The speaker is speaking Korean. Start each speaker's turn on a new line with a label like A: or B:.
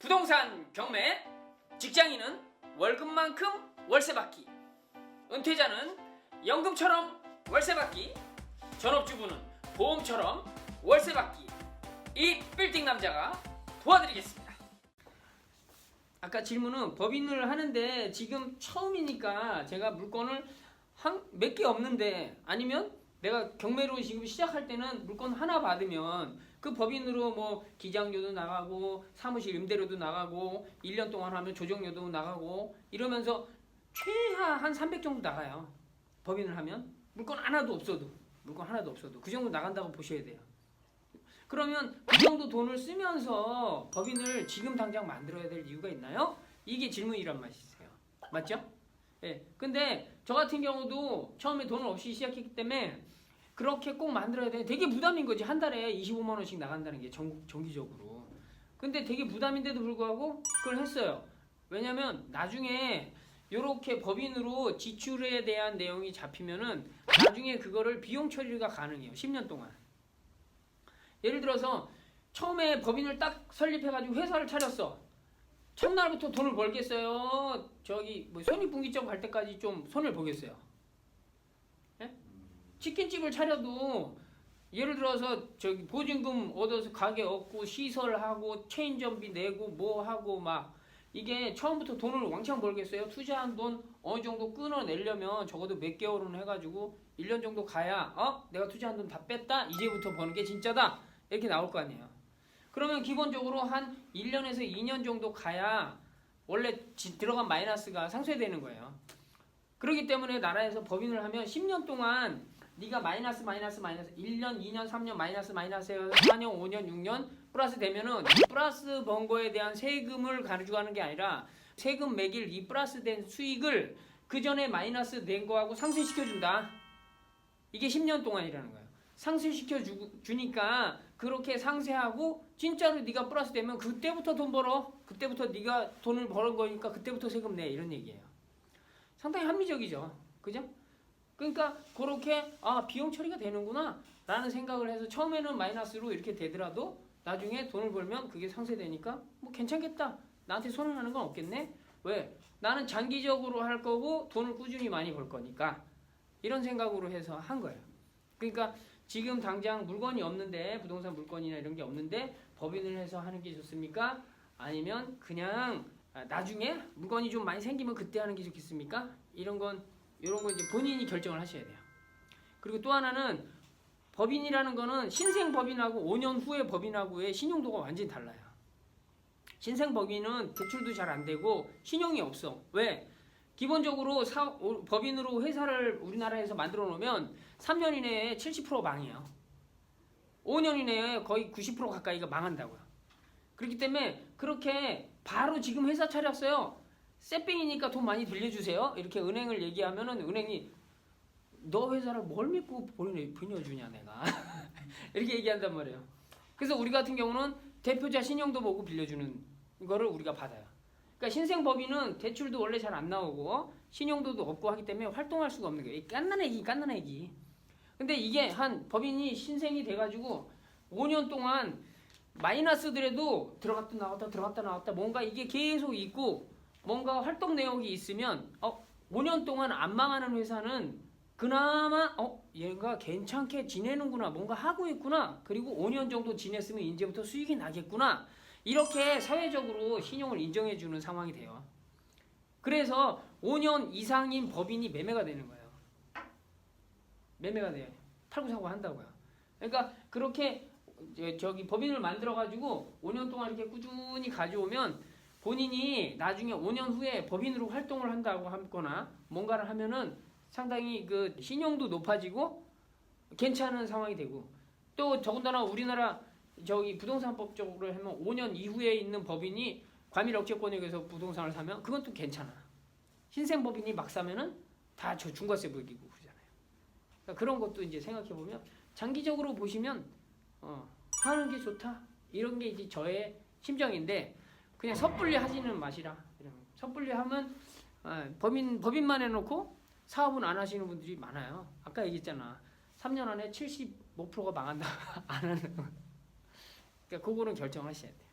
A: 부동산 경매, 직장인은 월급만큼 월세 받기, 은퇴자는 연금처럼 월세 받기, 전업주부는 보험처럼 월세 받기. 이 빌딩 남자가 도와드리겠습니다. 아까 질문은 법인을 하는데 지금 처음이니까 제가 물건을 몇 개 없는데, 아니면 내가 경매로 지금 시작할 때는 물건 하나 받으면 그 법인으로 뭐 기장료도 나가고 사무실 임대료도 나가고 1년 동안 하면 조정료도 나가고 이러면서 최하 한 300 정도 나가요. 법인을 하면 물건 하나도 없어도 그 정도 나간다고 보셔야 돼요. 그러면 그 정도 돈을 쓰면서 법인을 지금 당장 만들어야 될 이유가 있나요? 이게 질문이란 말이세요. 맞죠? 예. 근데 저 같은 경우도 처음에 돈을 없이 시작했기 때문에 그렇게 꼭 만들어야 돼. 되게 부담인 거지. 한 달에 25만 원씩 나간다는 게 정기적으로. 근데 되게 부담인데도 불구하고 그걸 했어요. 왜냐면 나중에 요렇게 법인으로 지출에 대한 내용이 잡히면은 나중에 그거를 비용 처리가 가능해요. 10년 동안. 예를 들어서 처음에 법인을 딱 설립해가지고 회사를 차렸어. 첫날부터 돈을 벌겠어요? 저기 뭐 손익분기점 갈 때까지 좀 손을 보겠어요? 예? 치킨집을 차려도 예를 들어서 저기 보증금 얻어서 가게 얻고 시설하고 체인점비 내고 뭐 하고 막 이게 처음부터 돈을 왕창 벌겠어요? 투자한 돈 어느 정도 끊어내려면 적어도 몇 개월은 해가지고 1년 정도 가야 내가 투자한 돈 다 뺐다? 이제부터 버는 게 진짜다? 이렇게 나올 거 아니에요. 그러면 기본적으로 한 1년에서 2년 정도 가야 원래 들어간 마이너스가 상쇄되는 거예요. 그렇기 때문에 나라에서 법인을 하면 10년 동안 네가 마이너스 1년, 2년, 3년 마이너스 해서 4년, 5년, 6년 플러스 되면은 플러스 번 거에 대한 세금을 가져가는 게 아니라 세금 매길 이 플러스 된 수익을 그 전에 마이너스 낸 거하고 상쇄시켜준다. 이게 10년 동안이라는 거예요. 상쇄시켜 주니까 그렇게 상쇄하고 진짜로 네가 플러스 되면 그때부터 돈 벌어. 그때부터 네가 돈을 버는 거니까 그때부터 세금 내. 이런 얘기예요. 상당히 합리적이죠. 그죠? 그러니까 그렇게 비용 처리가 되는구나 라는 생각을 해서 처음에는 마이너스로 이렇게 되더라도 나중에 돈을 벌면 그게 상쇄되니까 뭐 괜찮겠다. 나한테 손을 하는 건 없겠네. 왜? 나는 장기적으로 할 거고 돈을 꾸준히 많이 벌 거니까. 이런 생각으로 해서 한 거예요. 그러니까 지금 당장 물건이 없는데, 부동산 물건이나 이런 게 없는데 법인을 해서 하는 게 좋습니까? 아니면 그냥 나중에 물건이 좀 많이 생기면 그때 하는 게 좋겠습니까? 이런 거 이제 본인이 결정을 하셔야 돼요. 그리고 또 하나는 법인이라는 거는 신생 법인하고 5년 후의 법인하고의 신용도가 완전히 달라요. 신생 법인은 대출도 잘 안 되고 신용이 없어. 왜? 기본적으로 법인으로 회사를 우리나라에서 만들어 놓으면 3년 이내에 70% 망해요. 5년 이내에 거의 90% 가까이가 망한다고요. 그렇기 때문에 그렇게 바로 지금 회사 차렸어요. 쎄뺑이니까 돈 많이 빌려주세요. 이렇게 은행을 얘기하면은 은행이 너 회사를 뭘 믿고 빌려주냐 내가. 이렇게 얘기한단 말이에요. 그래서 우리 같은 경우는 대표자 신용도 보고 빌려주는 거를 우리가 받아요. 그러니까 신생법인은 대출도 원래 잘 안 나오고 신용도도 없고 하기 때문에 활동할 수가 없는 거예요. 깐난 애기. 근데 이게 한 법인이 신생이 돼가지고 5년 동안 마이너스더라도 들어갔다 나왔다 뭔가 이게 계속 있고 뭔가 활동 내역이 있으면 5년 동안 안 망하는 회사는 그나마 얘가 괜찮게 지내는구나, 뭔가 하고 있구나, 그리고 5년 정도 지냈으면 이제부터 수익이 나겠구나, 이렇게 사회적으로 신용을 인정해주는 상황이 돼요. 그래서 5년 이상인 법인이 매매가 되는 거예요. 매매가 돼요. 팔고 사고 한다고요. 그러니까 그렇게 저기 법인을 만들어가지고 5년 동안 이렇게 꾸준히 가져오면 본인이 나중에 5년 후에 법인으로 활동을 한다고 하거나 뭔가를 하면은 상당히 그 신용도 높아지고 괜찮은 상황이 되고, 또 더군다나 우리나라 저기 부동산법 적으로 하면 5년 이후에 있는 법인이 과밀억제권에 의해서 부동산을 사면 그건 또 괜찮아. 신생 법인이 막 사면은 다 저 중과세 물리고 그러잖아요. 그러니까 그런 것도 이제 생각해 보면 장기적으로 보시면 하는 게 좋다. 이런 게 이제 저의 심정인데, 그냥 섣불리 하지는 마시라. 섣불리 하면 법인만 해놓고 사업은 안 하시는 분들이 많아요. 아까 얘기했잖아. 3년 안에 75%가 망한다. 안 하는 거. 그러니까 그거는 결정하셔야 돼.